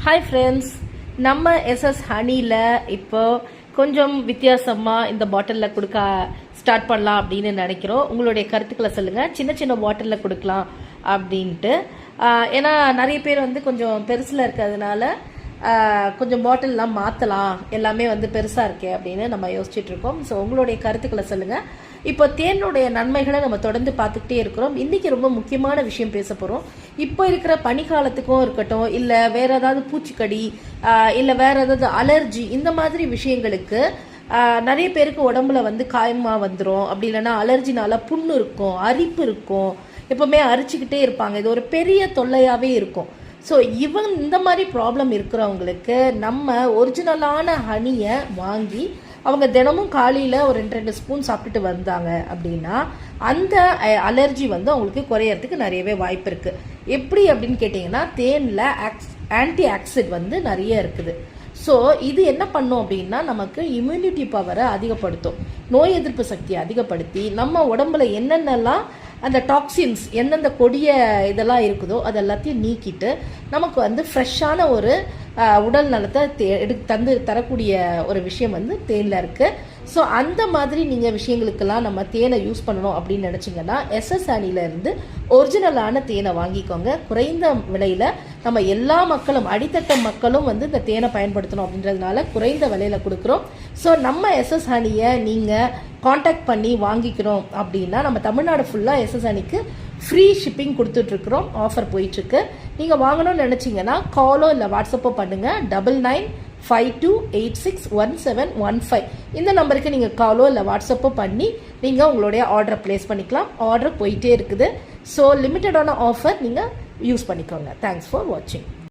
Hi friends, நம்ம SS ஹனியில் இப்போ கொஞ்சம் வித்தியாசமாக இந்த பாட்டிலில் கொடுக்க ஸ்டார்ட் பண்ணலாம் அப்படின்னு நினைக்கிறோம். உங்களுடைய கருத்துக்களை சொல்லுங்கள். சின்ன சின்ன பாட்டிலில் கொடுக்கலாம் அப்படின்ட்டு. ஏன்னா நிறைய பேர் கொஞ்சம் பெருசில் இருக்கிறதுனால கொஞ்சம் பாட்டில்லாம் மாற்றலாம், எல்லாமே பெருசாக இருக்கே அப்படின்னு நம்ம யோசிச்சுட்டு இருக்கோம். ஸோ உங்களுடைய கருத்துக்களை சொல்லுங்கள். இப்போ தேனுடைய நன்மைகளை நம்ம தொடர்ந்து பார்த்துக்கிட்டே இருக்கிறோம். இன்றைக்கி ரொம்ப முக்கியமான விஷயம் பேச போகிறோம். இப்போ இருக்கிற பனிக்காலத்துக்கும் இருக்கட்டும், இல்லை வேறு ஏதாவது பூச்சிக்கடி, இல்லை வேறு ஏதாவது அலர்ஜி, இந்த மாதிரி விஷயங்களுக்கு நிறைய பேருக்கு உடம்புல காயமாக வந்துடும். அப்படி இல்லைன்னா அலர்ஜினால புண்ணு இருக்கும், அரிப்பு இருக்கும், எப்போவுமே அரிச்சிக்கிட்டே இருப்பாங்க. இது ஒரு பெரிய தொல்லையாகவே இருக்கும். ஸோ இந்த மாதிரி ப்ராப்ளம் இருக்கிறவங்களுக்கு நம்ம ஒரிஜினலான ஹனியை வாங்கி அவங்க தினமும் காலையில் ஒரு 2 ஸ்பூன் சாப்பிட்டுட்டு வந்தாங்க அப்படின்னா அந்த அலர்ஜி அவங்களுக்கு குறையறதுக்கு நிறையவே வாய்ப்பு இருக்குது. எப்படி அப்படின்னு கேட்டிங்கன்னா, தேனில் ஆன்டி ஆக்சிட் நிறைய இருக்குது. ஸோ இது என்ன பண்ணும் அப்படின்னா, நமக்கு இம்யூனிட்டி பவரை அதிகப்படுத்தும், நோய் எதிர்ப்பு சக்தியை அதிகப்படுத்தி நம்ம உடம்புல என்னென்னலாம் அந்த டாக்ஸின்ஸ், எந்தெந்த கொடிய இதெல்லாம் இருக்குதோ அது எல்லாத்தையும் நீக்கிட்டு நமக்கு ஃப்ரெஷ்ஷான ஒரு உடல் நலத்தை தரக்கூடிய ஒரு விஷயம் தேனில் இருக்குது. ஸோ அந்த மாதிரி நீங்கள் விஷயங்களுக்கெல்லாம் நம்ம தேனை யூஸ் பண்ணணும் அப்படின்னு நினச்சிங்கன்னா எஸ்எஸ் ஹனிலேருந்து ஒரிஜினலான தேனை வாங்கிக்கோங்க. குறைந்த விலையில் நம்ம எல்லா மக்களும், அடித்தட்ட மக்களும் இந்த தேனை பயன்படுத்தணும் அப்படின்றதுனால குறைந்த விலையில் கொடுக்குறோம். ஸோ நம்ம எஸ்எஸ் ஹனியை நீங்கள் காண்டாக்ட் பண்ணி வாங்கிக்கிறோம் அப்படின்னா நம்ம தமிழ்நாடு ஃபுல்லாக எஸ்எஸ் ஹனிக்கு ஃப்ரீ ஷிப்பிங் கொடுத்துட்ருக்குறோம். ஆஃபர் போயிட்டுருக்கு. நீங்கள் வாங்கணும்னு நினச்சிங்கன்னா காலோ இல்லை வாட்ஸ்அப்போ பண்ணுங்கள். 9952861715 இந்த நம்பருக்கு நீங்கள் காலோ இல்லை வாட்ஸ்அப்போ பண்ணி நீங்கள் உங்களுடைய ஆர்டரை ப்ளேஸ் பண்ணிக்கலாம். ஆர்டர் போயிட்டே இருக்குது. ஸோ லிமிட்டடான ஆஃபர் நீங்கள் யூஸ் பண்ணிக்கோங்க. தேங்க்ஸ் ஃபார் வாட்சிங்.